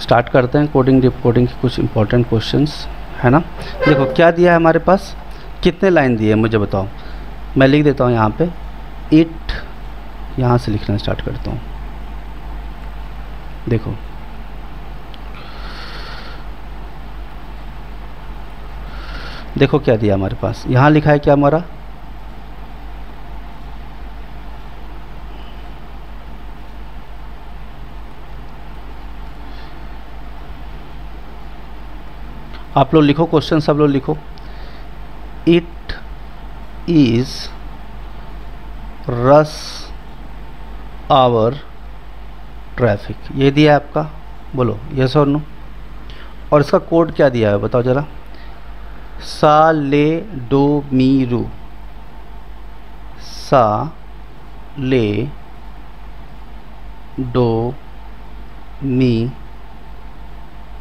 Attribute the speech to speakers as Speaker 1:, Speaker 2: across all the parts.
Speaker 1: Start करते हैं coding decoding के कुछ इंपॉर्टेंट क्वेश्चंस, है ना। देखो क्या दिया है हमारे पास, कितने लाइन दिए है मुझे बताओ। मैं लिख देता हूँ यहाँ पे इट, यहाँ से लिखना स्टार्ट करता हूँ। देखो देखो क्या दिया हमारे पास, यहाँ लिखा है क्या हमारा, आप लोग लिखो क्वेश्चन, सब लोग लिखो। It is rush hour traffic, ये दिया है आपका, बोलो यस और नो। और इसका कोड क्या दिया है बताओ जरा, सा ले डो मी रू, सा ले डो मी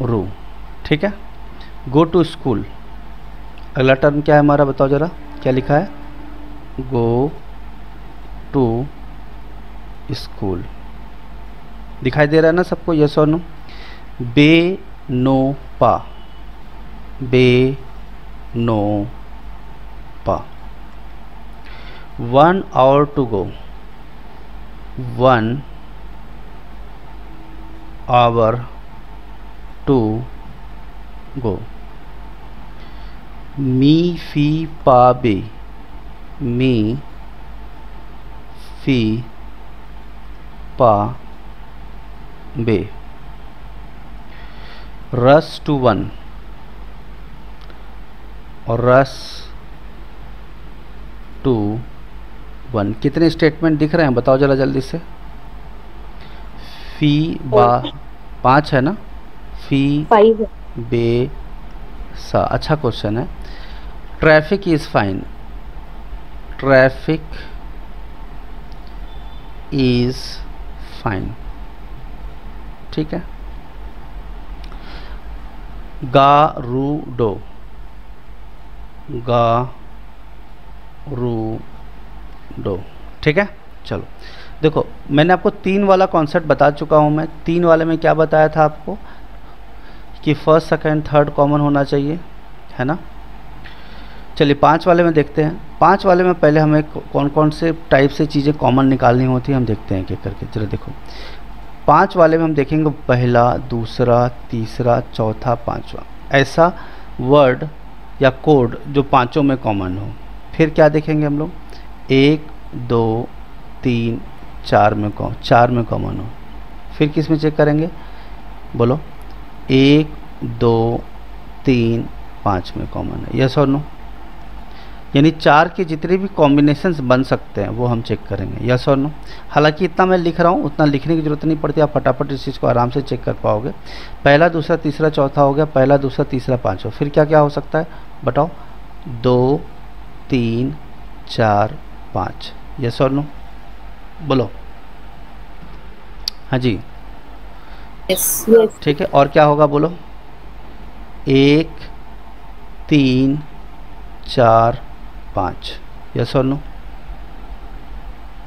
Speaker 1: रू, ठीक है। गो टू स्कूल, अगला टर्म क्या है हमारा बताओ जरा, क्या लिखा है, गो टू स्कूल, दिखाई दे रहा है ना सबको, यस और नो। बे नो पा, बे नो पा। 1 hour to go, 1 hour to go. मी फी पा बे, मी फी पा बे। रस टू 1 और रस टू 1, कितने स्टेटमेंट दिख रहे हैं बताओ जरा जल्दी से। फी बा 5 है ना, फी
Speaker 2: 5
Speaker 1: बे सा, अच्छा क्वेश्चन है। Traffic is fine, traffic is fine, ठीक है। गारूडो, गारूडो, ठीक है। चलो देखो मैंने आपको 3 वाला कॉन्सेप्ट बता चुका हूँ मैं। 3 वाले में क्या बताया था आपको कि फर्स्ट सेकंड थर्ड कॉमन होना चाहिए, है ना। चलिए 5 वाले में देखते हैं। 5 वाले में पहले हमें कौन कौन से टाइप से चीज़ें कॉमन निकालनी होती है हम देखते हैं क्या करके। चलो देखो 5 वाले में हम देखेंगे पहला, दूसरा, तीसरा, चौथा, 5वां, ऐसा वर्ड या कोड जो पांचों में कॉमन हो। फिर क्या देखेंगे हम लोग, 1 2 3 4 में 4 में कॉमन हो। फिर किस में चेक करेंगे, बोलो 1 2 3 5 में कॉमन है, यस और नो। यानी 4 के जितने भी कॉम्बिनेशंस बन सकते हैं वो हम चेक करेंगे, यस और नो। हालांकि इतना मैं लिख रहा हूँ, उतना लिखने की ज़रूरत नहीं पड़ती, आप फटाफट इस चीज़ को आराम से चेक कर पाओगे। पहला दूसरा तीसरा चौथा हो गया, पहला दूसरा तीसरा पाँचवा। फिर क्या क्या हो सकता है बताओ, 2 3 4 5, यस और नो, बोलो हाँ जी,
Speaker 2: यस
Speaker 1: ठीक है। और क्या होगा बोलो, 1 3 4 5, यस और नो,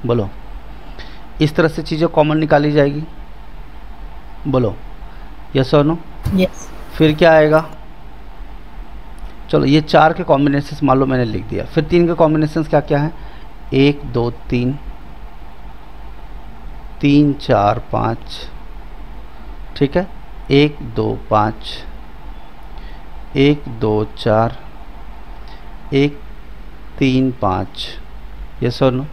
Speaker 1: बोलो। इस तरह से चीज़ें कॉमन निकाली जाएगी, बोलो यस और नो।
Speaker 2: यस
Speaker 1: फिर क्या आएगा, चलो ये 4 के कॉम्बिनेशंस मान लो मैंने लिख दिया। फिर 3 के कॉम्बिनेशंस क्या क्या हैं, 1 2 3 3 4 5, ठीक है। 1 2 5 1 2 4 1 3 5, यस और नो।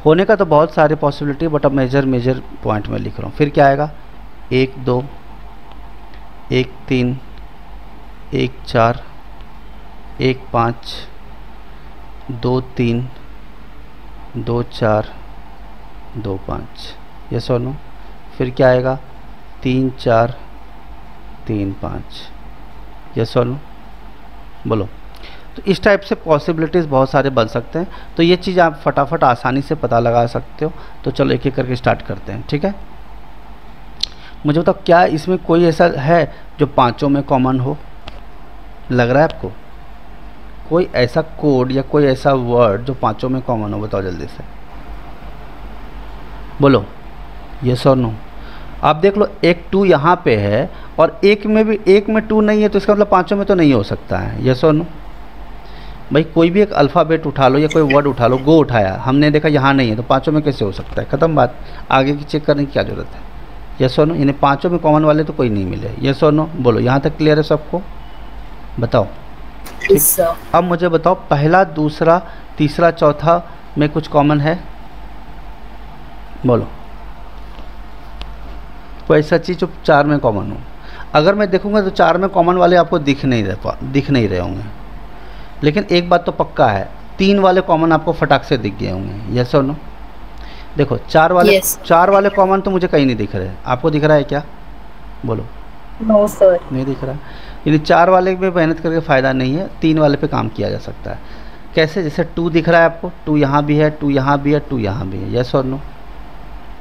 Speaker 1: होने का तो बहुत सारे पॉसिबिलिटी, बट अब मेजर पॉइंट में लिख रहा हूँ। फिर क्या आएगा, 1 2 1 3 1 4 1 5 2 3 2 4 2 5, यस और नो। फिर क्या आएगा, 3 4 3 5, यस और नो, बोलो। तो इस टाइप से पॉसिबिलिटीज़ बहुत सारे बन सकते हैं। तो ये चीज़ आप फटाफट आसानी से पता लगा सकते हो। तो चलो एक एक करके स्टार्ट करते हैं, ठीक है। मुझे बताओ क्या इसमें कोई ऐसा है जो पांचों में कॉमन हो, लग रहा है आपको कोई ऐसा कोड या कोई ऐसा वर्ड जो पांचों में कॉमन हो, बताओ जल्दी से, बोलो यस और नो। आप देख लो एक 2 यहाँ पे है और एक में भी, एक में 2 नहीं है तो इसका मतलब पांचों में तो नहीं हो सकता है। यस और नो? भाई कोई भी एक अल्फ़ाबेट उठा लो या कोई वर्ड उठा लो, गो उठाया, हमने देखा यहाँ नहीं है तो पांचों में कैसे हो सकता है? ख़त्म बात, आगे की चेक करने की क्या ज़रूरत है? यस और नो? यानी पांचों में कॉमन वाले तो कोई नहीं मिले। यस और नो? बोलो, यहाँ तक क्लियर है सबको? बताओ।
Speaker 2: Yes, sir.
Speaker 1: अब मुझे बताओ पहला, दूसरा, तीसरा, चौथा में कुछ कॉमन है? बोलो, कोई ऐसा चीज़ जो 4 में कॉमन हो? अगर मैं देखूंगा तो 4 में कॉमन वाले आपको दिख नहीं रहे होंगे, लेकिन एक बात तो पक्का है, 3 वाले कॉमन आपको फटाक से दिख गए होंगे। यस और नो? देखो 4 वाले
Speaker 2: Yes.
Speaker 1: 4 वाले कॉमन तो मुझे कहीं नहीं दिख रहे, आपको दिख रहा है क्या? बोलो।
Speaker 2: No, sir.
Speaker 1: नहीं दिख रहा। यानी 4 वाले में मेहनत करके फ़ायदा नहीं है, 3 वाले पे काम किया जा सकता है। कैसे? जैसे 2 दिख रहा है आपको, 2 यहाँ भी है, 2 यहाँ भी है, 2 यहाँ भी है। यस और नो?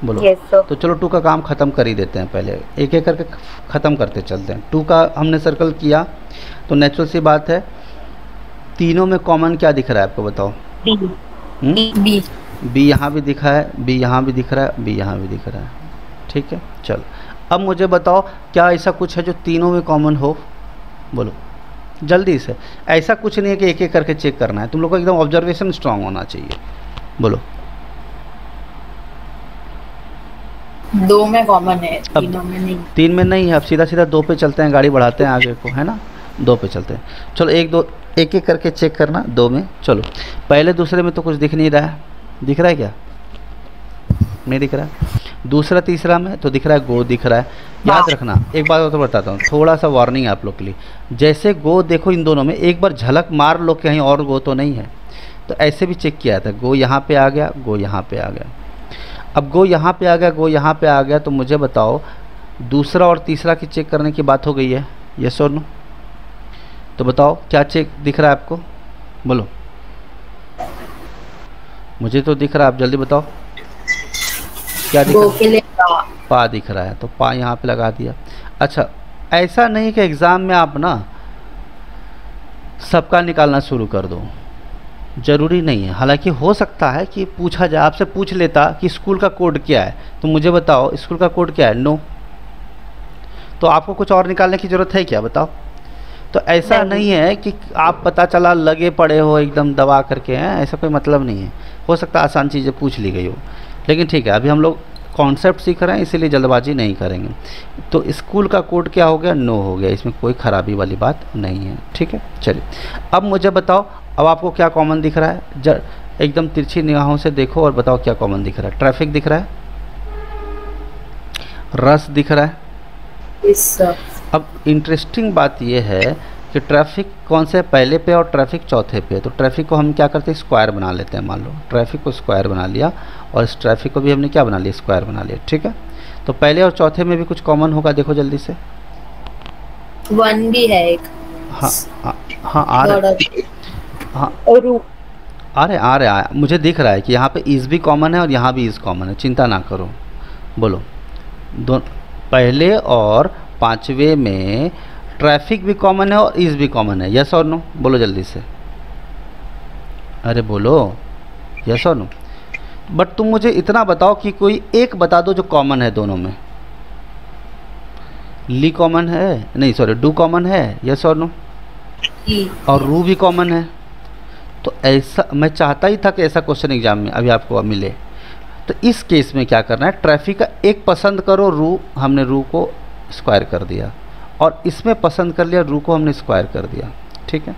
Speaker 1: बोलो।
Speaker 2: Yes, sir.
Speaker 1: तो चलो 2 का काम ख़त्म कर ही देते हैं, पहले एक एक करके ख़त्म करते चलते हैं। 2 का हमने सर्कल किया तो नेचुरल सी बात है, तीनों में कॉमन क्या दिख रहा है आपको बताओ?
Speaker 2: B. B.
Speaker 1: बी यहाँ भी दिखा है, बी यहाँ भी दिख रहा है, बी यहाँ भी दिख रहा है। ठीक है, चलो अब मुझे बताओ क्या ऐसा कुछ है जो तीनों में कॉमन हो? बोलो जल्दी से। ऐसा कुछ नहीं है कि एक एक करके चेक करना है, तुम लोग को एकदम ऑब्जर्वेशन स्ट्रांग होना चाहिए। बोलो।
Speaker 2: 2 में कॉमन है, 3 में नहीं।
Speaker 1: 3 में नहीं है, अब सीधा सीधा 2 पे चलते हैं, गाड़ी बढ़ाते हैं आगे को, है ना? 2 पे चलते हैं। चलो एक एक करके चेक करना 2 में। चलो पहले दूसरे में तो कुछ दिख नहीं रहा है, दिख रहा है क्या? नहीं दिख रहा है। दूसरा तीसरा में तो दिख रहा है, गो दिख रहा है। याद रखना एक बात तो बताता हूँ, थोड़ा सा वार्निंग है आप लोग के लिए। जैसे गो देखो इन दोनों में, एक बार झलक मार लो कहीं और गो तो नहीं है, तो ऐसे भी चेक किया था। गो यहाँ पे आ गया, गो यहाँ पे आ गया। अब गो यहाँ पे आ गया, गो यहाँ पे आ गया, तो मुझे बताओ दूसरा और तीसरा की चेक करने की बात हो गई है। यस और नो? तो बताओ क्या चेक दिख रहा है आपको? बोलो। मुझे तो दिख रहा है, आप जल्दी बताओ क्या दिख रहा है? पा दिख रहा है, तो पा यहाँ पे लगा दिया। अच्छा, ऐसा नहीं कि एग्ज़ाम में आप ना सबका निकालना शुरू कर दो, ज़रूरी नहीं है। हालांकि हो सकता है कि पूछा जाए, आपसे पूछ लेता कि स्कूल का कोड क्या है, तो मुझे बताओ स्कूल का कोड क्या है? नो। तो आपको कुछ और निकालने की ज़रूरत है क्या? बताओ। तो ऐसा नहीं है कि आप पता चला लगे पड़े हो एकदम दबा करके, हैं, ऐसा कोई मतलब नहीं है। हो सकता है आसान चीज़ें पूछ ली गई हो, लेकिन ठीक है अभी हम लोग कॉन्सेप्ट सीख रहे हैं, इसीलिए जल्दबाजी नहीं करेंगे। तो स्कूल का कोड क्या हो गया? नो हो गया, इसमें कोई ख़राबी वाली बात नहीं है। ठीक है, चलिए अब मुझे बताओ, अब आपको क्या कॉमन दिख रहा है? एकदम तिरछी निगाहों से देखो और बताओ क्या कॉमन दिख रहा है? ट्रैफिक दिख रहा है, रस दिख रहा है।
Speaker 2: Yes, sir.
Speaker 1: अब इंटरेस्टिंग बात यह है कि ट्रैफिक कौन से पहले पे और ट्रैफिक चौथे पे है, तो ट्रैफिक को हम क्या करते हैं? स्क्वायर बना लेते हैं। मान लो ट्रैफिक को स्क्वायर बना लिया और इस ट्रैफिक को भी हमने क्या बना लिया? स्क्वायर बना लिया। ठीक है, तो पहले और चौथे में भी कुछ कॉमन होगा, देखो जल्दी से।
Speaker 2: 1 भी है एक।
Speaker 1: हाँ हाँ आ रहे, हाँ आ रहे मुझे दिख रहा है कि यहाँ पे इज़ भी कॉमन है और यहाँ भी इज़ कॉमन है, चिंता ना करो। बोलो, पहले और पांचवे में ट्रैफिक भी कॉमन है और इज़ भी कॉमन है। यस और नो? बोलो जल्दी से, अरे बोलो यस और नो। बट तुम मुझे इतना बताओ कि कोई एक बता दो जो कॉमन है दोनों में। ली कॉमन है, नहीं सॉरी डू कॉमन है। यस और नो? और रू भी कॉमन है। तो ऐसा मैं चाहता ही था कि ऐसा क्वेश्चन एग्जाम में अभी आपको मिले। तो इस केस में क्या करना है? ट्रैफिक का एक पसंद करो, रू, हमने रू को स्क्वायर कर दिया, और इसमें पसंद कर लिया, रू को हमने स्क्वायर कर दिया। ठीक है,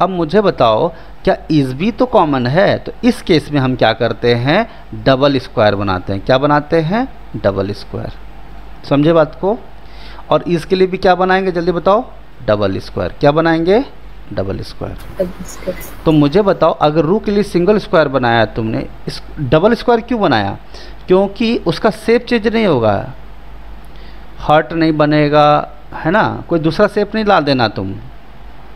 Speaker 1: अब मुझे बताओ क्या इज़ भी तो कॉमन है? तो इस केस में हम क्या करते हैं? डबल स्क्वायर बनाते हैं। क्या बनाते हैं? Double square. समझे बात को? और इज़ के लिए भी क्या बनाएंगे? जल्दी बताओ। Double square. क्या बनाएंगे? Double square. तो मुझे बताओ अगर रू के लिए सिंगल स्क्वायर बनाया तुमने, इस डबल स्क्वायर क्यों बनाया? क्योंकि उसका शेप चेंज नहीं होगा, हार्ट नहीं बनेगा, है ना? कोई दूसरा शेप नहीं ला देना तुम,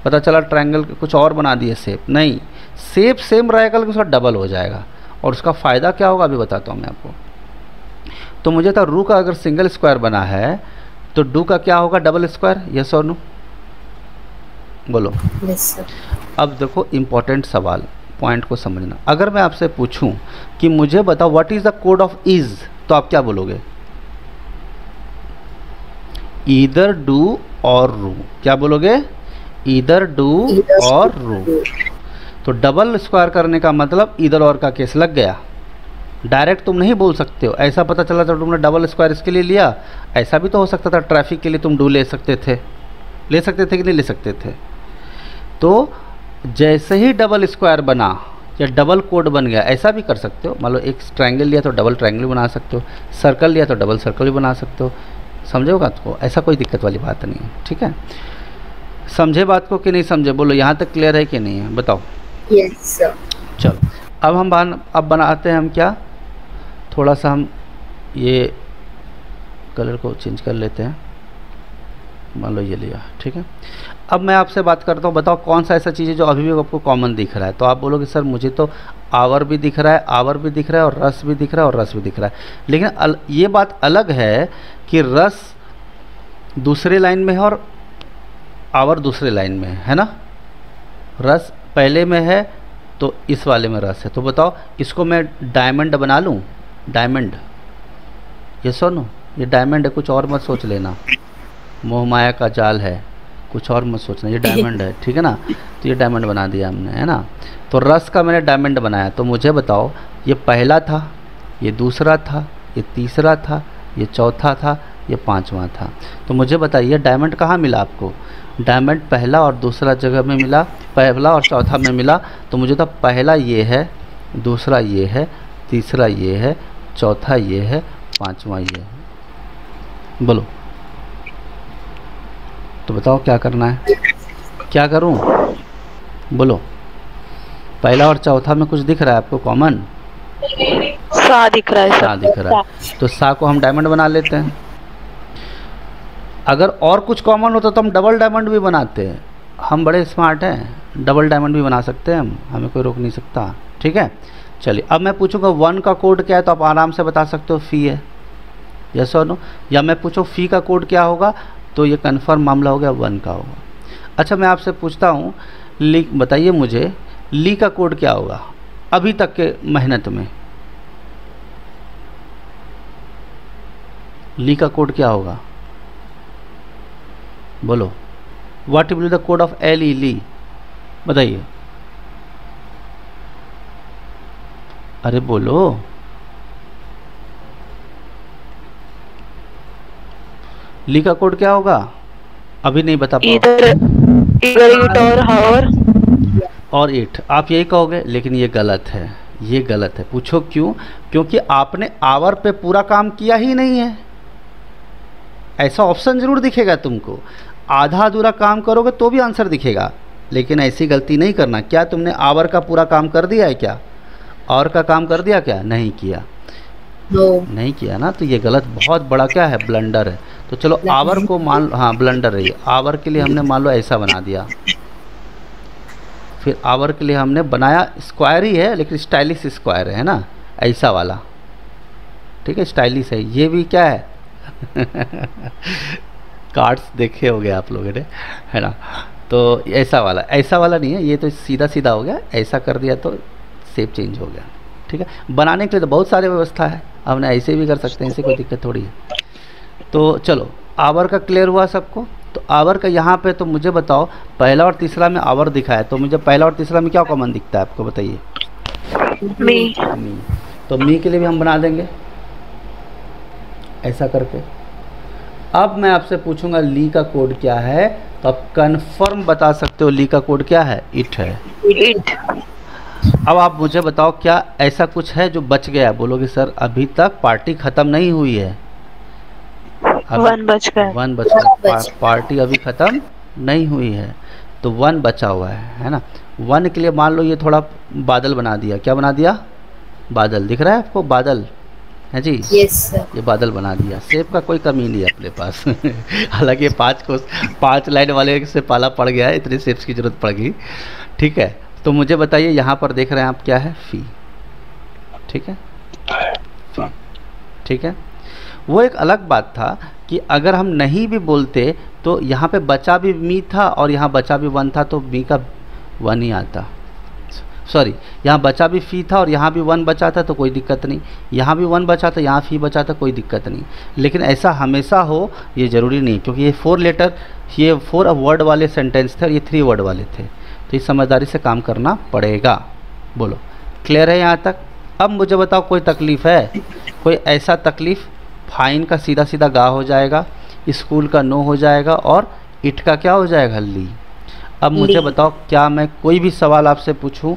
Speaker 1: पता चला ट्रायंगल कुछ और बना दिए शेप, नहीं, शेप सेम रहेगा लेकिन उसका डबल हो जाएगा। और उसका फ़ायदा क्या होगा अभी बताता हूँ मैं आपको। तो मुझे था रू का अगर सिंगल स्क्वायर बना है तो डू का क्या होगा? Double square. यस और नो? बोलो।
Speaker 2: Yes, sir.
Speaker 1: अब देखो इम्पोर्टेंट सवाल, पॉइंट को समझना। अगर मैं आपसे पूछूं कि मुझे बताओ what is the code of is, तो आप क्या बोलोगे? ईदर डू और रू, क्या बोलोगे? ईदर डू और रू। तो डबल स्क्वायर करने का मतलब ईदर और का केस लग गया। डायरेक्ट तुम नहीं बोल सकते हो, ऐसा पता चला तो तुमने डबल स्क्वायर इसके लिए लिया। ऐसा भी तो हो सकता था, ट्रैफिक के लिए तुम डू ले सकते थे कि नहीं ले सकते थे? तो जैसे ही डबल स्क्वायर बना या डबल कोड बन गया, ऐसा भी कर सकते हो। मान लो एक ट्रायंगल लिया तो डबल ट्रायंगल बना सकते हो, सर्कल लिया तो डबल सर्कल भी बना सकते हो। समझे बात को? ऐसा कोई दिक्कत वाली बात नहीं है, ठीक है? समझे बात को कि नहीं समझे? बोलो, यहाँ तक क्लियर है कि नहीं है? बताओ।
Speaker 2: Yes sir.
Speaker 1: चलो अब बनाते हैं हम क्या, थोड़ा सा हम ये कलर को चेंज कर लेते हैं। मान लो ये लिया, ठीक है? अब मैं आपसे बात करता हूँ, बताओ कौन सा ऐसा चीज़ है जो अभी भी आपको कॉमन दिख रहा है? तो आप बोलोगे सर मुझे तो आवर भी दिख रहा है, आवर भी दिख रहा है, और रस भी दिख रहा है, और रस भी दिख रहा है। लेकिन ये बात अलग है कि रस दूसरे लाइन में है और आवर दूसरे लाइन में है ना? रस पहले में है तो इस वाले में रस है। तो बताओ इसको मैं डायमंड बना लूँ? डायमंड, ये सुनो, ये डायमंड है, कुछ और मत सोच लेना। मोह माया का जाल है, कुछ और मत सोचना, ये डायमंड है, ठीक है ना? तो ये डायमंड बना दिया हमने, है ना? तो रस का मैंने डायमंड बनाया। तो मुझे बताओ ये पहला था, ये दूसरा था, ये तीसरा था, ये चौथा था, ये पांचवा था। तो मुझे बताइए डायमंड कहाँ मिला आपको? डायमंड पहला और दूसरा जगह में मिला, पहला और चौथा में मिला। तो मुझे तो पहला ये है, दूसरा ये है, तीसरा ये है, चौथा ये है, पांचवा ये है। बोलो तो बताओ क्या करना है? क्या करूं? बोलो, पहला और चौथा में कुछ दिख रहा है आपको कॉमन?
Speaker 2: सा दिख रहा है।
Speaker 1: सा दिख रहा है, तो सा को हम डायमंड बना लेते हैं। अगर और कुछ कॉमन होता तो हम डबल डायमंड भी बनाते हैं। हम बड़े स्मार्ट हैं, डबल डायमंड भी बना सकते हैं, हमें कोई रोक नहीं सकता, ठीक है? चलिए अब मैं पूछूंगा 1 का कोड क्या है, तो आप आराम से बता सकते हो फी है, यस और नो। या मैं पूछूं फी का कोड क्या होगा, तो ये कन्फर्म मामला हो गया 1 का होगा। अच्छा मैं आपसे पूछता हूँ, ली बताइए मुझे, ली का कोड क्या होगा अभी तक के मेहनत में? ली का कोड क्या होगा? बोलो, what will be the code of L E, ली? बताइए, अरे बोलो। ली का कोड क्या होगा? अभी नहीं बता पाओ।
Speaker 2: इधर इट और हावर
Speaker 1: और इट, आप यही कहोगे, लेकिन ये गलत है, ये गलत है। पूछो क्यों? क्योंकि आपने आवर पे पूरा काम किया ही नहीं है। ऐसा ऑप्शन जरूर दिखेगा तुमको, आधा अधूरा काम करोगे तो भी आंसर दिखेगा, लेकिन ऐसी गलती नहीं करना। क्या तुमने आवर का पूरा काम कर दिया है? क्या और का काम कर दिया? क्या नहीं किया? नहीं किया ना, तो ये गलत, बहुत बड़ा क्या है, ब्लंडर है। तो चलो आवर को मान, हाँ ब्लंडर है ये। आवर के लिए हमने मान लो ऐसा बना दिया, फिर आवर के लिए हमने बनाया स्क्वायर ही है, लेकिन स्टाइलिश स्क्वायर है ना, ऐसा वाला, ठीक है, स्टाइलिश है। ये भी क्या है कार्ड्स देखे होंगे आप लोगों ने, है ना? तो ऐसा वाला नहीं है, ये तो सीधा सीधा हो गया, ऐसा कर दिया तो शेप चेंज हो गया, ठीक है? बनाने के लिए तो बहुत सारी व्यवस्था है, हमने ऐसे भी कर सकते हैं, इससे कोई दिक्कत थोड़ी है। तो चलो आवर का क्लियर हुआ सबको? तो आवर का यहाँ पे, तो मुझे बताओ पहला और तीसरा में आवर दिखा है, तो मुझे पहला और तीसरा में क्या कॉमन दिखता है आपको? बताइए।
Speaker 2: मी।
Speaker 1: तो मी के लिए भी हम बना देंगे ऐसा करके। अब मैं आपसे पूछूंगा ली का कोड क्या है, तो आप कंफर्म बता सकते हो ली का कोड क्या है? इट है।
Speaker 2: इट।
Speaker 1: अब आप मुझे बताओ क्या ऐसा कुछ है जो बच गया? बोलोगे सर अभी तक पार्टी ख़त्म नहीं हुई है,
Speaker 2: 1 बच गया,
Speaker 1: 1 बच गया, पार्टी अभी ख़त्म नहीं हुई है, तो 1 बचा हुआ है ना? 1 के लिए मान लो ये थोड़ा बादल बना दिया। क्या बना दिया? बादल दिख रहा है आपको? बादल है जी,
Speaker 2: यस सर।
Speaker 1: ये बादल बना दिया। शेप का कोई कमी नहीं है अपने पास हालांकि 5 लाइन वाले से पाला पड़ गया है, इतने शेप्स की जरूरत पड़ गई, ठीक है? तो मुझे बताइए यहाँ पर देख रहे हैं आप क्या है? फी, ठीक है, फी, ठीक है। वो एक अलग बात था कि अगर हम नहीं भी बोलते तो यहाँ पे बचा भी मी था और यहाँ बचा भी 1 था, तो मी का 1 ही आता। सॉरी, यहाँ बचा भी फी था और यहाँ भी 1 बचा था तो कोई दिक्कत नहीं, यहाँ भी 1 बचा था, यहाँ फी बचा था, कोई दिक्कत नहीं। लेकिन ऐसा हमेशा हो ये ज़रूरी नहीं, क्योंकि ये 4 लेटर, ये 4 वर्ड वाले सेंटेंस थे और ये 3 वर्ड वाले थे, तो इस समझदारी से काम करना पड़ेगा। बोलो क्लियर है यहाँ तक? अब मुझे बताओ कोई तकलीफ़ है? कोई ऐसा तकलीफ़? फाइन का सीधा सीधा गा हो जाएगा, स्कूल का नो हो जाएगा और इट का क्या हो जाएगा? ली। अब मुझे बताओ, क्या मैं कोई भी सवाल आपसे पूछूं,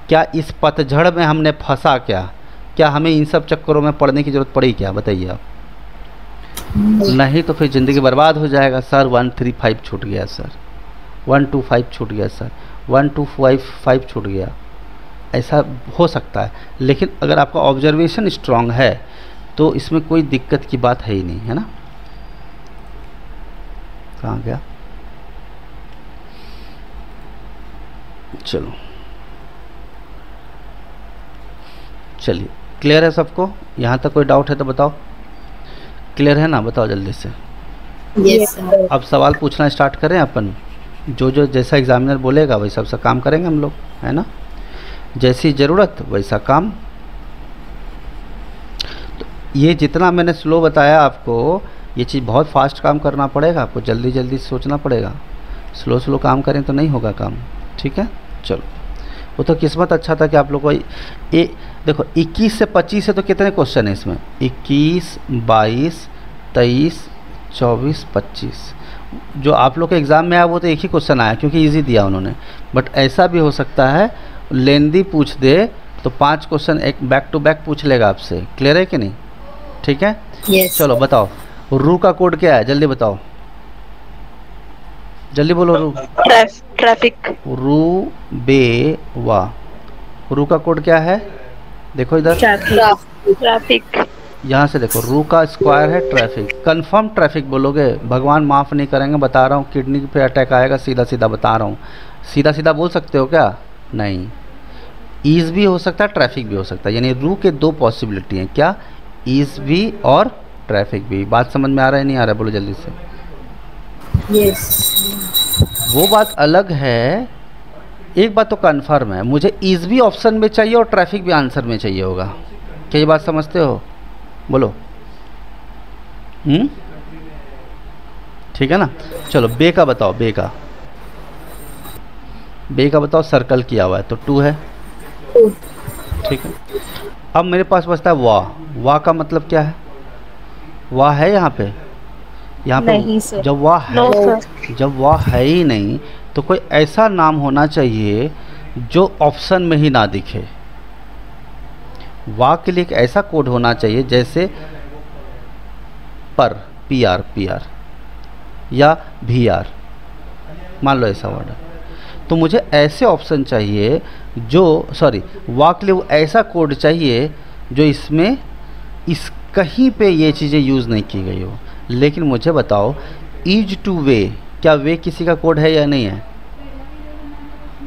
Speaker 1: क्या इस पतझड़ में हमने फंसा क्या हमें इन सब चक्करों में पढ़ने की ज़रूरत पड़ी क्या? बताइए आप। नहीं तो फिर ज़िंदगी बर्बाद हो जाएगा। सर 1 3 5 छूट गया, सर 1 2 5 छूट गया, सर 1 2 5 छूट गया, ऐसा हो सकता है। लेकिन अगर आपका ऑब्जर्वेशन स्ट्रांग है तो इसमें कोई दिक्कत की बात है ही नहीं, है ना? कहाँ गया? चलो चलिए, क्लियर है सबको? यहाँ तक कोई डाउट है तो बताओ। क्लियर है ना? बताओ जल्दी से।
Speaker 2: Yes sir.
Speaker 1: अब सवाल पूछना स्टार्ट करें अपन। जो जो जैसा एग्जामिनर बोलेगा वही सब काम करेंगे हम लोग, है ना? जैसी ज़रूरत वैसा काम। तो ये जितना मैंने स्लो बताया आपको, ये चीज़ बहुत फास्ट काम करना पड़ेगा आपको, जल्दी जल्दी सोचना पड़ेगा। स्लो स्लो काम करें तो नहीं होगा काम, ठीक है? चलो, वो तो किस्मत अच्छा था कि आप लोग को देखो 21 से 25 से तो कितने क्वेश्चन है इसमें? 21 22 23 24 25 जो आप लोग के एग्ज़ाम में आया वो तो एक ही क्वेश्चन आया क्योंकि इजी दिया उन्होंने। बट ऐसा भी हो सकता है लेंदी पूछ दे तो 5 क्वेश्चन एक बैक टू बैक पूछ लेगा आपसे। क्लियर है कि नहीं? ठीक है?
Speaker 2: यस।
Speaker 1: चलो बताओ, रू का कोड क्या है? जल्दी बताओ, जल्दी बोलो। रू
Speaker 2: ट्रैफिक।
Speaker 1: रू बे वा, रू का कोड क्या है? देखो इधर,
Speaker 2: ट्रैफिक।
Speaker 1: यहाँ से देखो, रू का स्क्वायर है ट्रैफिक। कंफर्म ट्रैफिक बोलोगे, भगवान माफ़ नहीं करेंगे, बता रहा हूँ, किडनी पे अटैक आएगा, सीधा सीधा बता रहा हूँ। सीधा सीधा बोल सकते हो क्या? नहीं, ईज भी हो सकता है, ट्रैफिक भी हो सकता है। यानी रू के 2 पॉसिबिलिटी हैं, क्या? ईज भी और ट्रैफिक भी। बात समझ में आ रहा है नहीं आ रहा है? बोलो जल्दी से।
Speaker 2: यस।
Speaker 1: वो बात अलग है। एक बात तो कन्फर्म है, मुझे ईज भी ऑप्शन में चाहिए और ट्रैफिक भी आंसर में चाहिए होगा। क्या ये बात समझते हो? बोलो। ठीक है ना? चलो बे का बताओ, बे का बताओ। सर्कल किया हुआ है तो 2 है, ठीक है। अब मेरे पास बचता है वाह का मतलब क्या है? वाह है यहाँ पे
Speaker 2: नहीं सर।
Speaker 1: जब वाह है ही नहीं तो कोई ऐसा नाम होना चाहिए जो ऑप्शन में ही ना दिखे। वाह के लिए एक ऐसा कोड होना चाहिए जैसे पर, PR या VR, मान लो ऐसा वर्ड है, तो मुझे ऐसे ऑप्शन चाहिए जो, सॉरी, वाह के लिए वो ऐसा कोड चाहिए जो इसमें इस कहीं पे ये चीज़ें यूज़ नहीं की गई हो। लेकिन मुझे बताओ, ईज टू वे, क्या वे किसी का कोड है या नहीं है?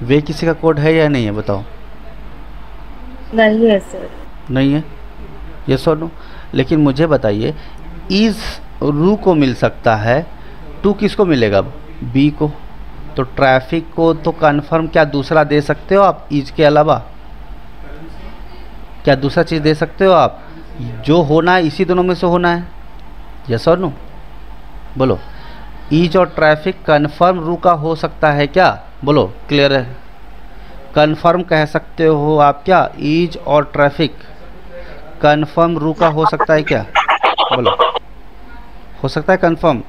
Speaker 1: वे किसी का कोड है या नहीं है? बताओ।
Speaker 2: नहीं है सर।
Speaker 1: नहीं है, यस और नो? लेकिन मुझे बताइए, ईज रू को मिल सकता है, टू किसको मिलेगा? बी को। तो ट्रैफिक को तो कंफर्म क्या दूसरा दे सकते हो आप ईज के अलावा? क्या दूसरा चीज़ दे सकते हो आप? जो होना है इसी दोनों में से होना है, यस और नो? बोलो, ईज और ट्रैफिक कंफर्म रू का हो सकता है क्या? बोलो, क्लियर है? कंफर्म कह सकते हो आप क्या? ईज और ट्रैफिक कंफर्म रू का हो सकता है क्या? बोलो, हो सकता है कंफर्म?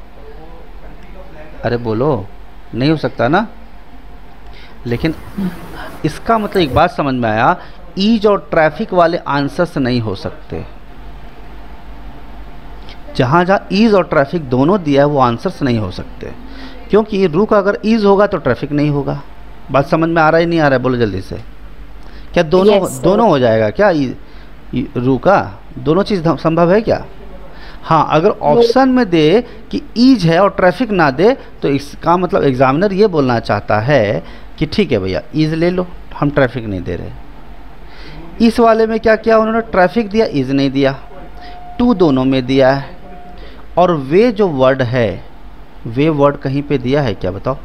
Speaker 1: अरे बोलो, नहीं हो सकता ना? लेकिन इसका मतलब एक बात समझ में आया, ईज और ट्रैफिक वाले आंसर्स नहीं हो सकते। जहाँ जहाँ ईज और ट्रैफिक दोनों दिया है वो आंसर्स नहीं हो सकते, क्योंकि रू का अगर ईज होगा तो ट्रैफिक नहीं होगा। बात समझ में आ रहा है नहीं आ रहा है? बोलो जल्दी से। क्या दोनों हो जाएगा क्या? रू का दोनों चीज़ संभव है क्या? हाँ, अगर ऑप्शन में दे कि ईज है और ट्रैफिक ना दे तो इसका मतलब एग्जामिनर ये बोलना चाहता है कि ठीक है भैया, ईज ले लो, हम ट्रैफिक नहीं दे रहे। इस वाले में क्या किया उन्होंने? ट्रैफिक दिया, ईज नहीं दिया। टू दोनों में दिया है। और वे जो वर्ड है, वे वर्ड कहीं पे दिया है क्या? बताओ,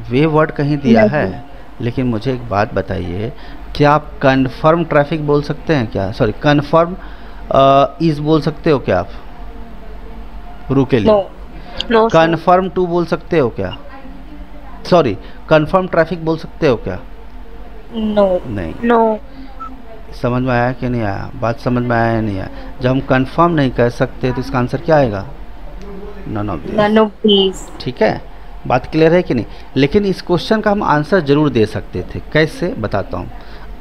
Speaker 1: वे वर्ड कहीं दिया है? लेकिन मुझे एक बात बताइए, क्या आप कन्फर्म ट्रैफिक बोल सकते हैं क्या? सॉरी, कन्फर्म इज बोल सकते हो क्या आप रू के लिए?
Speaker 3: No no sir.
Speaker 1: कन्फर्म टू बोल सकते हो क्या? सॉरी, कन्फर्म ट्रैफिक बोल सकते हो क्या?
Speaker 3: नो
Speaker 1: नहीं।
Speaker 3: नो।
Speaker 1: समझ में आया कि नहीं आया? बात समझ में आया या नहीं आया? जब हम कंफर्म नहीं कह सकते तो इसका आंसर क्या आएगा? None of this.
Speaker 3: None of these.
Speaker 1: ठीक है, बात क्लियर है कि नहीं? लेकिन इस क्वेश्चन का हम आंसर जरूर दे सकते थे। कैसे, बताता हूँ।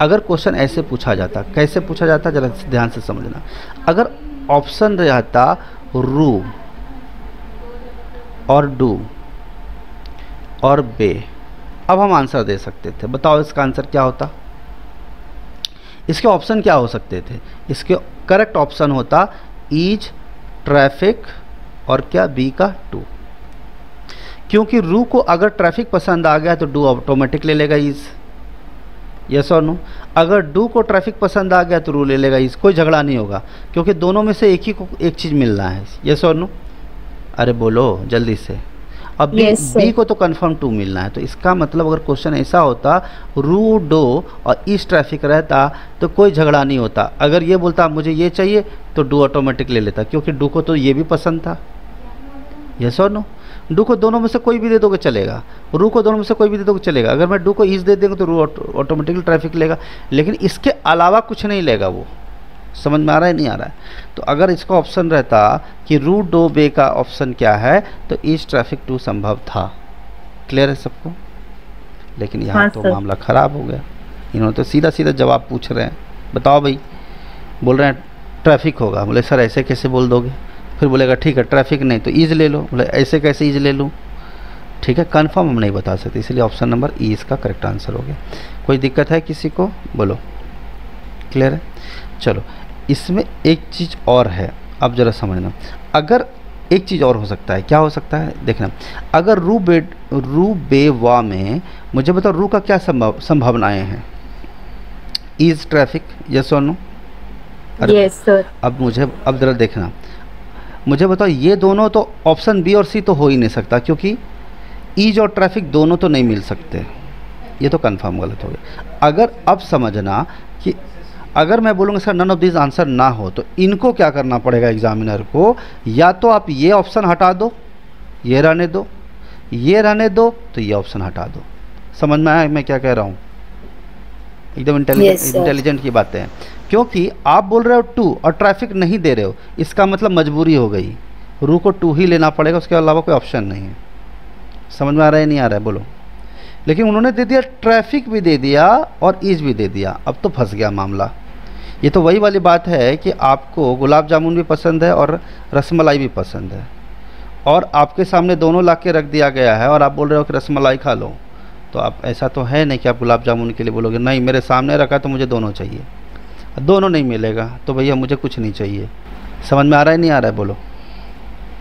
Speaker 1: अगर क्वेश्चन ऐसे पूछा जाता, कैसे पूछा जाता जरा ध्यान से समझना। अगर ऑप्शन रहता रू और डू और बे, अब हम आंसर दे सकते थे। बताओ इसका आंसर क्या होता? इसके ऑप्शन क्या हो सकते थे? इसके करेक्ट ऑप्शन होता ईज, ट्रैफिक और क्या, बी का टू। क्योंकि रू को अगर ट्रैफिक पसंद आ गया तो डू ऑटोमेटिक ले लेगा ईज। यस और नो? अगर डू को ट्रैफिक पसंद आ गया तो रू ले लेगा ईज। कोई झगड़ा नहीं होगा क्योंकि दोनों में से एक ही को एक चीज़ मिलना है। यस और नो? अरे बोलो जल्दी से। अब बी को तो कंफर्म टू मिलना है। तो इसका मतलब अगर क्वेश्चन ऐसा होता रू डो और ईस्ट ट्रैफिक रहता तो कोई झगड़ा नहीं होता। अगर ये बोलता मुझे ये चाहिए तो डू ऑटोमेटिक ले लेता, क्योंकि डू को तो ये भी पसंद था। यस और नो? डू को दोनों में से कोई भी दे दोगे चलेगा, रू को दोनों में से कोई भी दे दोगे चलेगा। अगर मैं डू को ईस्ट दे देंगे तो रू ऑटोमेटिकली ट्रैफिक लेगा, लेकिन इसके अलावा कुछ नहीं लेगा वो। समझ में आ रहा है नहीं आ रहा है? तो अगर इसका ऑप्शन रहता कि रू डो बे का ऑप्शन क्या है तो ईस्ट ट्रैफिक टू संभव था। क्लियर है सबको? लेकिन यहाँ
Speaker 3: हाँ,
Speaker 1: तो
Speaker 3: सर।
Speaker 1: मामला ख़राब हो गया। इन्होंने तो सीधा सीधा जवाब पूछ रहे हैं। बताओ भाई, बोल रहे हैं ट्रैफिक होगा। बोले सर ऐसे कैसे बोल दोगे? फिर बोलेगा ठीक है ट्रैफिक नहीं तो ईज ले लो। बोले ऐसे कैसे ईज ले लूँ? ठीक है, कन्फर्म हम नहीं बता सकते, इसलिए ऑप्शन नंबर ई इसका करेक्ट आंसर हो गया। कोई दिक्कत है किसी को? बोलो। क्लियर है? चलो, इसमें एक चीज़ और है, अब ज़रा समझना। अगर एक चीज़ और हो सकता है, क्या हो सकता है देखना। अगर रू बे वा में मुझे बताओ रू का क्या संभावनाएं हैं? ईज ट्रैफिक, यस और नो?
Speaker 3: Yes sir.
Speaker 1: अब ज़रा देखना, मुझे बताओ ये दोनों तो ऑप्शन बी और सी तो हो ही नहीं सकता, क्योंकि ईज और ट्रैफिक दोनों तो नहीं मिल सकते। ये तो कंफर्म गलत हो गया। अगर अब समझना कि अगर मैं बोलूँगा sir none of this answer ना हो तो इनको क्या करना पड़ेगा एग्जामिनर को? या तो आप ये ऑप्शन हटा दो, ये रहने दो, ये रहने दो, तो ये ऑप्शन हटा दो। समझ में आया मैं क्या कह रहा हूँ? एकदम इंटेलिजेंट की बातें हैं। क्योंकि आप बोल रहे हो टू और ट्रैफिक नहीं दे रहे हो, इसका मतलब मजबूरी हो गई, रू को टू ही लेना पड़ेगा, उसके अलावा कोई ऑप्शन नहीं है। समझ में आ रहा है नहीं आ रहा है? बोलो। लेकिन उन्होंने दे दिया, ट्रैफिक भी दे दिया और ईज भी दे दिया, अब तो फंस गया मामला। ये तो वही वाली बात है कि आपको गुलाब जामुन भी पसंद है और रसमलाई भी पसंद है, और आपके सामने दोनों ला के रख दिया गया है और आप बोल रहे हो कि रसमलाई खा लो। तो आप ऐसा तो है नहीं कि आप गुलाब जामुन के लिए बोलोगे नहीं मेरे सामने रखा तो मुझे दोनों चाहिए। दोनों नहीं मिलेगा तो भैया मुझे कुछ नहीं चाहिए। समझ में आ रहा है नहीं आ रहा है? बोलो।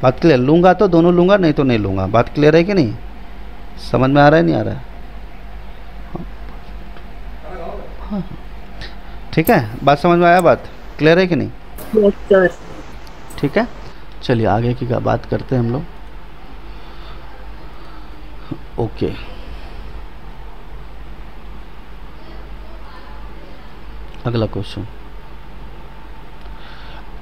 Speaker 1: बात क्लियर? लूँगा तो दोनों लूँगा, नहीं तो नहीं लूँगा। बात क्लियर है कि नहीं? समझ में आ रहा है नहीं आ रहा है? हाँ, ठीक है, बात समझ में आया? बात क्लियर है कि नहीं?
Speaker 3: Yes sir.
Speaker 1: ठीक है, चलिए आगे की बात करते हैं हम लोग। ओके, अगला क्वेश्चन।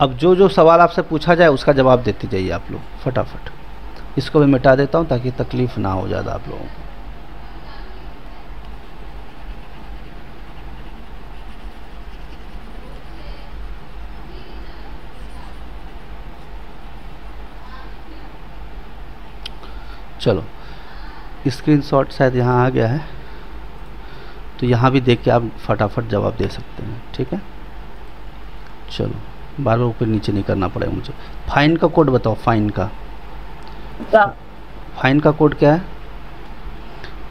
Speaker 1: अब जो जो सवाल आपसे पूछा जाए उसका जवाब देते जाइए आप लोग फटाफट। इसको मैं मिटा देता हूँ ताकि तकलीफ ना हो ज़्यादा आप लोगों को। चलो, स्क्रीनशॉट शायद यहाँ आ गया है, तो यहाँ भी देख के आप फटाफट जवाब दे सकते हैं। ठीक है, चलो, बार बार ऊपर नीचे नहीं करना पड़ेगा मुझे। फाइन का कोड बताओ। फाइन का फाइन का कोड क्या है?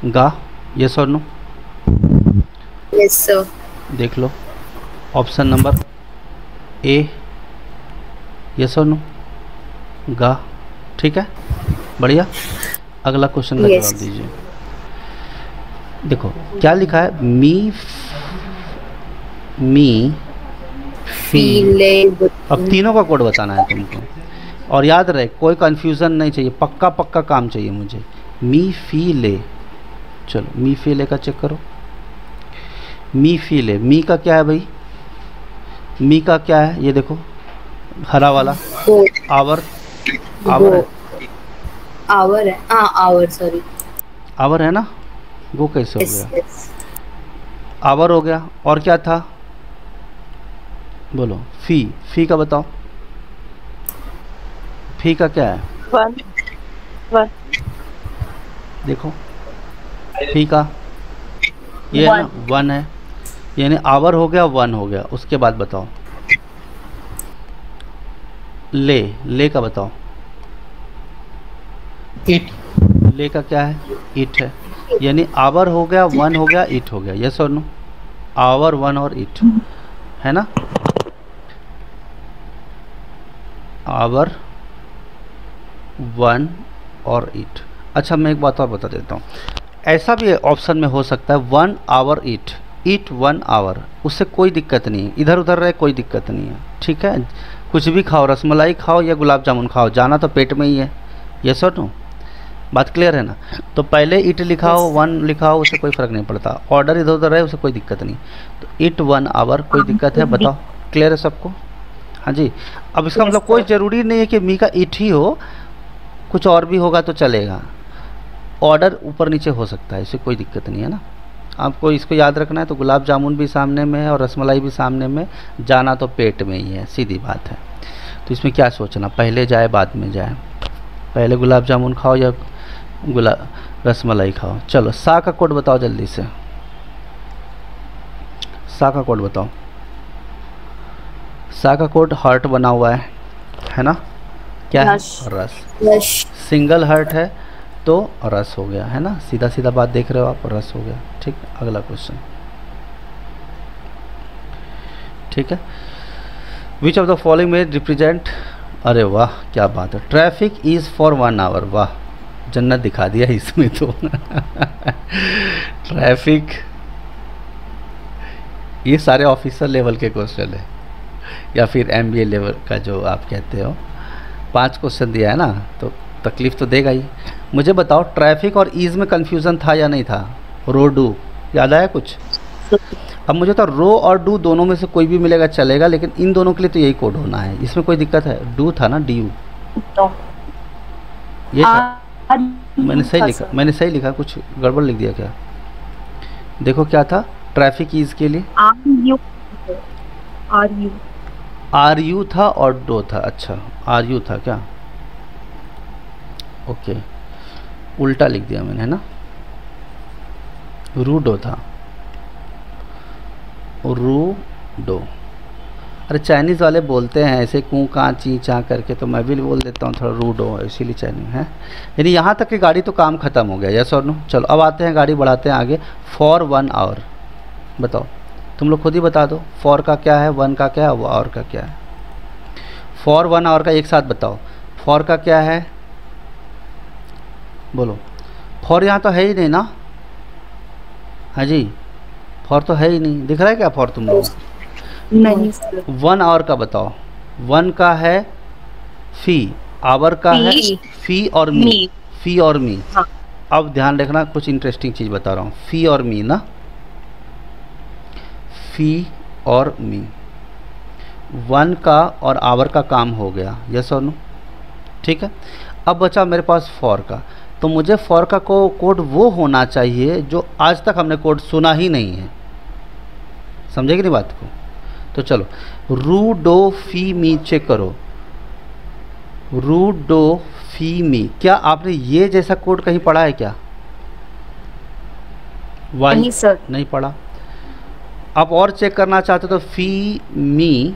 Speaker 1: गा, यस और नो?
Speaker 2: Yes sir.
Speaker 1: देख लो, ऑप्शन नंबर ए, यस और नो? गा। ठीक है, बढ़िया। अगला क्वेश्चन का जवाब दीजिए। देखो क्या लिखा है, मी फील। अब तीनों का कोड बताना है तुमको, और याद रहे कोई कंफ्यूजन नहीं चाहिए, पक्का पक्का काम चाहिए मुझे। मी फी ले, चलो मी फी ले का चेक करो। मी फी ले, मी का क्या है भाई, मी का क्या है ये देखो, हरा वाला
Speaker 2: वो
Speaker 1: आवर, आवर है,
Speaker 2: आवर है, हाँ आवर, सॉरी
Speaker 1: आवर है ना, वो कैसे हो
Speaker 2: यस
Speaker 1: गया,
Speaker 2: यस।
Speaker 1: आवर हो गया। और क्या था बोलो, फी, फी का बताओ, फी का क्या है,
Speaker 3: 1
Speaker 1: देखो फी का ये है ना 1 है, यानी आवर हो गया 1 हो गया। उसके बाद बताओ ले, ले का बताओ,
Speaker 4: इट,
Speaker 1: ले का क्या है, इट है, यानी आवर हो गया 1 हो गया, इट हो गया, यस और नो, आवर 1 और इट है ना, आवर 1 और इट। अच्छा मैं एक बात और बता देता हूँ, ऐसा भी ऑप्शन में हो सकता है 1 आवर इट, इट 1 आवर, उससे कोई दिक्कत नहीं है, इधर उधर रहे कोई दिक्कत नहीं है, ठीक है। कुछ भी खाओ, रसमलाई खाओ या गुलाब जामुन खाओ, जाना तो पेट में ही है, यस और नो, बात क्लियर है ना। तो पहले इट लिखा हो 1 लिखा हो, उससे कोई फ़र्क नहीं पड़ता, ऑर्डर इधर उधर रहे उससे कोई दिक्कत नहीं। तो इट 1 आवर, कोई दिक्कत है बताओ, क्लियर है सबको, हाँ जी। अब इसका मतलब कोई ज़रूरी नहीं है कि मी का इट ही हो, कुछ और भी होगा तो चलेगा, ऑर्डर ऊपर नीचे हो सकता है, इससे कोई दिक्कत नहीं है ना। आपको इसको याद रखना है, तो गुलाब जामुन भी सामने में है और रसमलाई भी सामने में, जाना तो पेट में ही है, सीधी बात है। तो इसमें क्या सोचना, पहले जाए बाद में जाए, पहले गुलाब जामुन खाओ या रसमलाई खाओ। चलो सा का कोड बताओ जल्दी से, सा का कोड बताओ। सा का कोड हार्ट बना हुआ है ना, क्या है, रस,
Speaker 2: रश,
Speaker 1: सिंगल हार्ट है तो रस हो गया, है ना, सीधा सीधा बात देख रहे हो आप, रस हो गया, ठीक। अगला क्वेश्चन, ठीक है। विच ऑफ द फॉलोइंग में रिप्रेजेंट, अरे वाह क्या बात है, ट्रैफिक इज फॉर 1 आवर, वाह जन्नत दिखा दिया इसमें तो ट्रैफिक, ये सारे ऑफिसर लेवल के क्वेश्चन है या फिर MBA लेवल का जो आप कहते हो। 5 क्वेश्चन दिया है ना, तो तकलीफ तो देगा ही। मुझे बताओ ट्रैफिक और ईज में कंफ्यूजन था या नहीं था, रो डू याद आया कुछ। अब मुझे तो रो और डू दोनों में से कोई भी मिलेगा चलेगा, लेकिन इन दोनों के लिए तो यही कोड होना है, इसमें कोई दिक्कत है। डू था ना, DU ये था, मैंने सही लिखा, मैंने सही लिखा, कुछ गड़बड़ लिख दिया क्या, देखो क्या था ट्रैफिक ईज के लिए, RU था और डो था, अच्छा RU था क्या, ओके उल्टा लिख दिया मैंने, है ना, रूडो था, रूडो। अरे चाइनीज़ वाले बोलते हैं ऐसे कूँ काँ ची चा करके, तो मैं भी बोल देता हूँ थोड़ा रूडो, इसीलिए चाइनीज है। यानी यहाँ तक कि गाड़ी तो काम ख़त्म हो गया, यस और नो। चलो अब आते हैं, गाड़ी बढ़ाते हैं आगे। फॉर 1 आवर बताओ, तुम लोग खुद ही बता दो, फॉर का क्या है, 1 का क्या है, आवर का क्या है। फॉर 1 आवर का एक साथ बताओ, फॉर का क्या है बोलो। फॉर यहाँ तो है ही नहीं ना, हाँ जी, फॉर तो है ही नहीं, दिख रहा है क्या फॉर तुम लोग,
Speaker 3: नहीं सर।
Speaker 1: 1 आवर का बताओ, 1 का है फी, आवर का है फी और मी, फी और मी।
Speaker 3: हाँ।
Speaker 1: अब ध्यान रखना, कुछ इंटरेस्टिंग चीज़ बता रहा हूँ, फी और मी ना, फी और मी, 1 का और आवर का काम हो गया, यस और नो, ठीक है। अब बचा मेरे पास फॉर का, तो मुझे फॉर का कोड वो होना चाहिए जो आज तक हमने कोड सुना ही नहीं है, समझे कि नहीं बात को। तो चलो रू डो फी मी चेक करो, रू डो फी मी, क्या आपने ये जैसा कोड कहीं पढ़ा है क्या,
Speaker 3: नहीं सर,
Speaker 1: नहीं पढ़ा। आप और चेक करना चाहते तो फी मी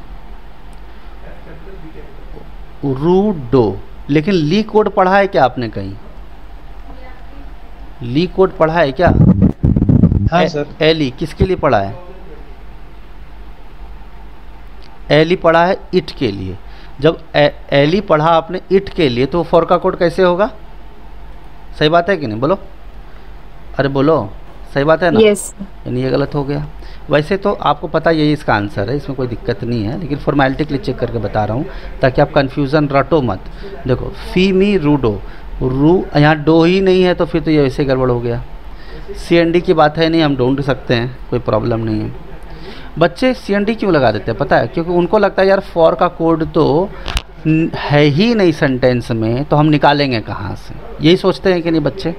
Speaker 1: रू डो, लेकिन ली कोड पढ़ा है क्या आपने कहीं, ली कोड पढ़ा है क्या,
Speaker 4: हाँ सर।
Speaker 1: एली किसके लिए पढ़ा है, एली पढ़ा है इट के लिए। जब एली पढ़ा आपने इट के लिए, तो फॉर का कोड कैसे होगा, सही बात है कि नहीं बोलो, अरे बोलो सही बात है ना,
Speaker 3: यस।
Speaker 1: यानी ये गलत हो गया। वैसे तो आपको पता यही इसका आंसर है, इसमें कोई दिक्कत नहीं है, लेकिन फॉर्मेलिटी के लिए चेक करके बता रहा हूँ ताकि आप कन्फ्यूज़न रटो मत। देखो फी मी रूडो, रू यहाँ डो ही नहीं है तो फिर तो ये वैसे गड़बड़ हो गया, CND की बात है नहीं, हम ढूंढ सकते हैं, कोई प्रॉब्लम नहीं है। बच्चे CND क्यों लगा देते हैं पता है? क्योंकि उनको लगता है यार फॉर का कोड तो है ही नहीं सेंटेंस में, तो हम निकालेंगे कहाँ से, यही सोचते हैं कि नहीं बच्चे।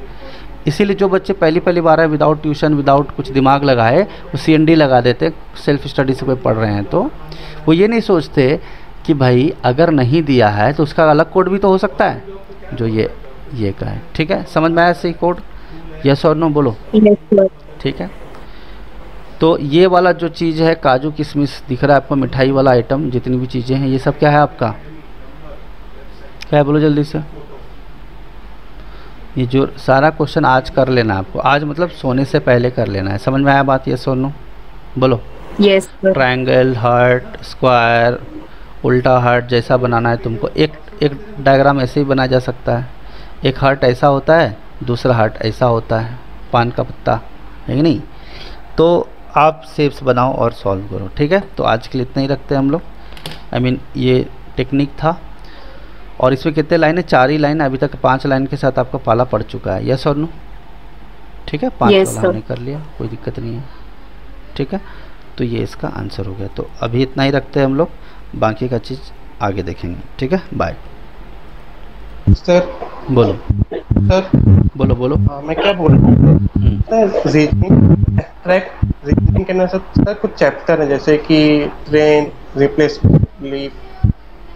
Speaker 1: इसीलिए जो बच्चे पहली बार है विदाउट ट्यूशन विदाउट कुछ दिमाग लगाए वो CND लगा देते, सेल्फ स्टडी से कोई पढ़ रहे हैं तो वो ये नहीं सोचते कि भाई अगर नहीं दिया है तो उसका अलग कोड भी तो हो सकता है जो ये का है। ठीक है, समझ में आया सही कोड? यस और नो बोलो।
Speaker 3: Yes, sir.
Speaker 1: ठीक है, तो ये वाला जो चीज़ है काजू किशमिश दिख रहा है आपको, मिठाई वाला आइटम, जितनी भी चीज़ें हैं ये सब क्या है आपका? क्या है बोलो जल्दी से। ये जो सारा क्वेश्चन आज कर लेना है आपको, आज मतलब सोने से पहले कर लेना है। समझ में आया बात? ये नो बोलो।
Speaker 3: Yes, sir.
Speaker 1: Triangle, heart, square, उल्टा हार्ट जैसा बनाना है तुमको। एक डायग्राम ऐसे ही बनाया जा सकता है, एक हार्ट ऐसा होता है, दूसरा हार्ट ऐसा होता है, पान का पत्ता है कि नहीं? तो आप शेप्स बनाओ और सॉल्व करो। ठीक है, तो आज के लिए इतना ही रखते हैं हम लोग। ये टेक्निक था। और इसमें कितने लाइन है? 4 ही लाइन, अभी तक 5 लाइन के साथ आपका पाला पड़ चुका है। यस और नो? ठीक है, 5
Speaker 3: Yes,
Speaker 1: वाला हमने
Speaker 3: sir.
Speaker 1: कर लिया, कोई दिक्कत नहीं है। ठीक है, तो ये इसका आंसर हो गया। तो अभी इतना ही रखते हैं हम लोग, बाकी का चीज़ आगे देखेंगे। ठीक है, बाय।
Speaker 4: सर
Speaker 1: बोलो
Speaker 4: सर
Speaker 1: बोलो।
Speaker 4: मैं क्या बोल रहा हूँ सर, रीजनिंग के ना सर कुछ चैप्टर है जैसे कि ट्रेन, रिप्लेसमेंट, लीव,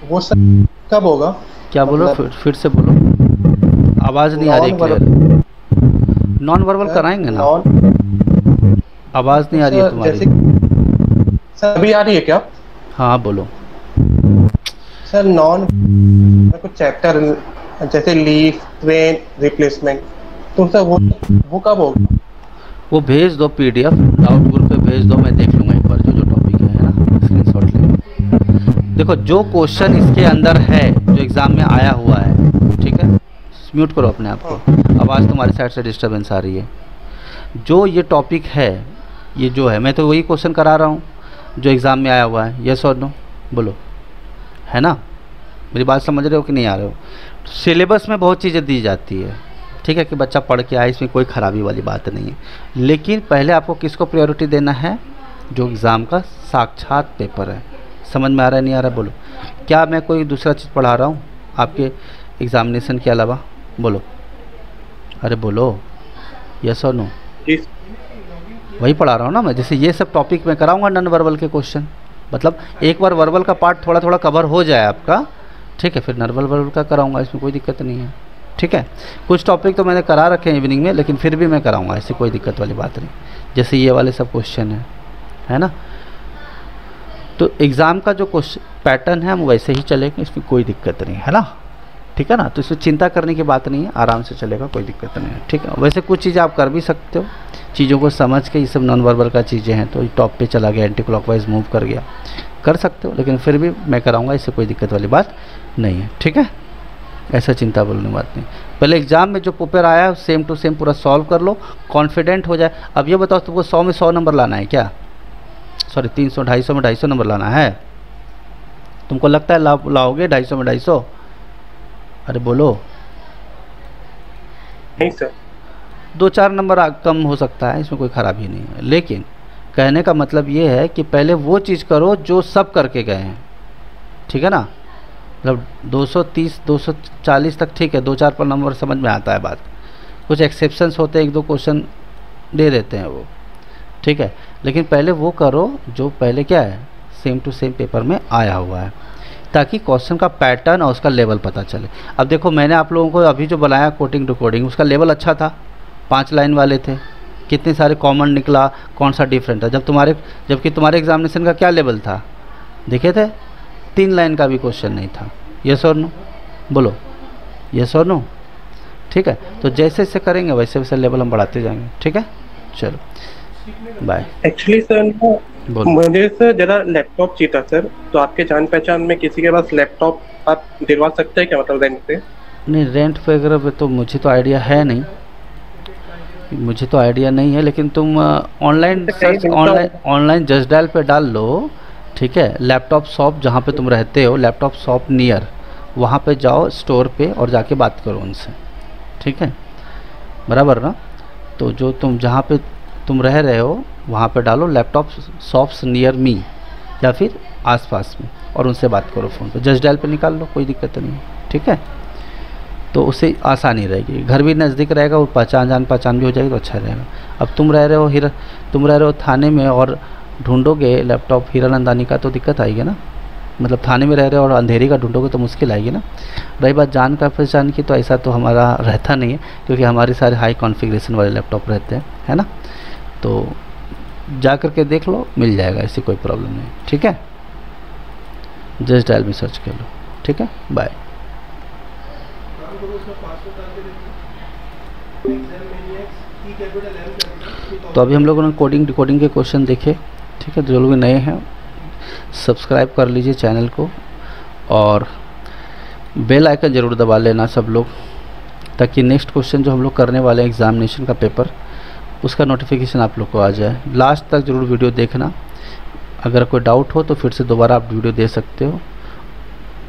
Speaker 4: वो सब कब होगा?
Speaker 1: क्या बोलो?
Speaker 4: मतलब
Speaker 1: फिर से बोलो, आवाज़ नहीं आ रही क्लियर। नॉन वर्बल कराएंगे ना, आवाज़ नहीं आ रही है तुम्हारी।
Speaker 4: सर अभी आ रही है क्या?
Speaker 1: हाँ बोलो।
Speaker 4: सर नॉन कुछ चैप्टर जैसे लीव, ट्रेन, रिप्लेसमेंट, तो सर वो कब होगा?
Speaker 1: वो भेज दो PDF, डाउट ग्रुप पे भेज दो, मैं देख लूँगा एक बार जो टॉपिक है ना, स्क्रीनशॉट ले। देखो जो क्वेश्चन इसके अंदर है जो एग्ज़ाम में आया हुआ है, ठीक है, म्यूट करो अपने आप को, आवाज़ तुम्हारी साइड से डिस्टर्बेंस आ रही है। जो ये टॉपिक है, ये जो है, मैं तो वही क्वेश्चन करा रहा हूँ जो एग्ज़ाम में आया हुआ है। यस और नो बोलो, है ना? मेरी बात समझ रहे हो कि नहीं आ रहे हो? सिलेबस में बहुत चीज़ें दी जाती है, ठीक है, कि बच्चा पढ़ के आए, इसमें कोई ख़राबी वाली बात नहीं है। लेकिन पहले आपको किसको प्रायोरिटी देना है? जो एग्ज़ाम का साक्षात पेपर है। समझ में आ रहा है नहीं आ रहा है बोलो। क्या मैं कोई दूसरा चीज़ पढ़ा रहा हूँ आपके एग्ज़ामिनेशन के अलावा? बोलो, अरे बोलो, यस और नो? वही पढ़ा रहा हूँ ना मैं। जैसे ये सब टॉपिक मैं कराऊंगा नॉन वर्बल के क्वेश्चन, मतलब एक बार वर्बल का पार्ट थोड़ा थोड़ा कवर हो जाए आपका, ठीक है, फिर नॉन वर्बल का कराऊंगा, इसमें कोई दिक्कत नहीं है। ठीक है, कुछ टॉपिक तो मैंने करा रखे हैं इवनिंग में, लेकिन फिर भी मैं कराऊंगा, ऐसी कोई दिक्कत वाली बात नहीं। जैसे ये वाले सब क्वेश्चन है ना, तो एग्ज़ाम का जो क्वेश्चन पैटर्न है हम वैसे ही चलेंगे, इसमें कोई दिक्कत नहीं है ना। ठीक है ना, तो इसमें चिंता करने की बात नहीं है, आराम से चलेगा, कोई दिक्कत नहीं है। ठीक है, वैसे कुछ चीज़ें आप कर भी सकते हो, चीज़ों को समझ के। ये सब नॉन वर्बल का चीज़ें हैं, तो टॉप पे चला गया, एंटी क्लॉकवाइज मूव कर गया, कर सकते हो, लेकिन फिर भी मैं कराऊंगा, इससे कोई दिक्कत वाली बात नहीं है। ठीक है, ऐसा चिंता बोलने बात नहीं। पहले एग्ज़ाम में जो पेपर आया है सेम टू सेम पूरा सॉल्व कर लो, कॉन्फिडेंट हो जाए। अब ये बताओ, तुमको 100 में 100 नंबर लाना है क्या? सॉरी 300, 250 में 250 नंबर लाना है? तुमको लगता है लाओगे 250 में 250? अरे बोलो।
Speaker 4: नहीं सर,
Speaker 1: 2-4 नंबर कम हो सकता है, इसमें कोई ख़राबी नहीं है। लेकिन कहने का मतलब ये है कि पहले वो चीज़ करो जो सब करके गए हैं। ठीक है ना, मतलब 230 240 तक ठीक है, 2-4 पर नंबर समझ में आता है बात। कुछ एक्सेप्शंस होते हैं, 1-2 क्वेश्चन दे देते हैं वो, ठीक है, लेकिन पहले वो करो जो पहले क्या है, सेम टू सेम पेपर में आया हुआ है, ताकि क्वेश्चन का पैटर्न और उसका लेवल पता चले। अब देखो, मैंने आप लोगों को अभी जो बनाया कोटिंग डिकोडिंग, उसका लेवल अच्छा था, 5 लाइन वाले थे, कितने सारे कॉमन निकला, कौन सा डिफरेंट था। जबकि तुम्हारे एग्जामिनेशन का क्या लेवल था देखे थे? 3 लाइन का भी क्वेश्चन नहीं था। यस और नो बोलो, यस और नो? ठीक है, तो जैसे जैसे करेंगे वैसे वैसे लेवल हम बढ़ाते जाएंगे। ठीक है, चलो बाय।
Speaker 4: एक्चुअली सर मुझे सर जरा लैपटॉप चाहिए था सर, तो आपके जान पहचान में किसी के पास लैपटॉप आप दिलवा सकते हैं क्या, मतलब रेंट पे?
Speaker 1: नहीं, रेंट वगैरह पे तो मुझे तो आइडिया है नहीं, लेकिन तुम online search, online just dial पे डाल लो, ठीक है, लैपटॉप शॉप जहाँ पे तुम रहते हो, लैपटॉप शॉप नियर, वहाँ पे जाओ स्टोर पे और जाके बात करो उनसे। ठीक है, बराबर ना? तो जो तुम जहाँ पे तुम रह रहे हो वहाँ पे डालो लैपटॉप शॉप्स नियर मी या फिर आसपास में, और उनसे बात करो फ़ोन पे। जस्ट डायल पे निकाल लो, कोई दिक्कत नहीं है, ठीक है। तो उससे आसानी रहेगी, घर भी नज़दीक रहेगा और जान पहचान भी हो जाएगी तो अच्छा रहेगा। अब तुम रह रहे हो थाने में और ढूंढोगे लैपटॉप हीरानंदानी का तो दिक्कत आएगी ना, मतलब थाने में रह रहे हो और अंधेरी का ढूंढोगे तो मुश्किल आएगी ना। रही बात जान का पहचान की, तो ऐसा तो हमारा रहता नहीं है, क्योंकि हमारे सारे हाई कॉन्फ़िगरेशन वाले लैपटॉप रहते हैं, है ना। तो जा कर के देख लो, मिल जाएगा, ऐसी कोई प्रॉब्लम नहीं, ठीक है। जस्ट डायल में सर्च कर लो, ठीक है। बाय। तो अभी हम लोगों ने कोडिंग डिकोडिंग के क्वेश्चन देखे, ठीक है। जो लोग नए हैं सब्सक्राइब कर लीजिए चैनल को, और बेल आइकन ज़रूर दबा लेना सब लोग, ताकि नेक्स्ट क्वेश्चन जो हम लोग करने वाले हैं एग्जामिनेशन का पेपर, उसका नोटिफिकेशन आप लोग को आ जाए। लास्ट तक ज़रूर वीडियो देखना, अगर कोई डाउट हो तो फिर से दोबारा आप वीडियो दे सकते हो,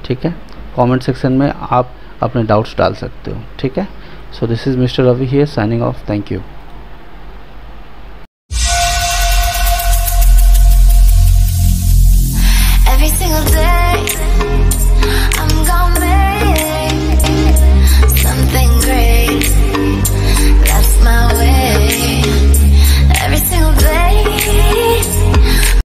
Speaker 1: ठीक है। कमेंट सेक्शन में आप अपने डाउट्स डाल सकते हो, ठीक है। So this is mister Ravi here signing off, thank you.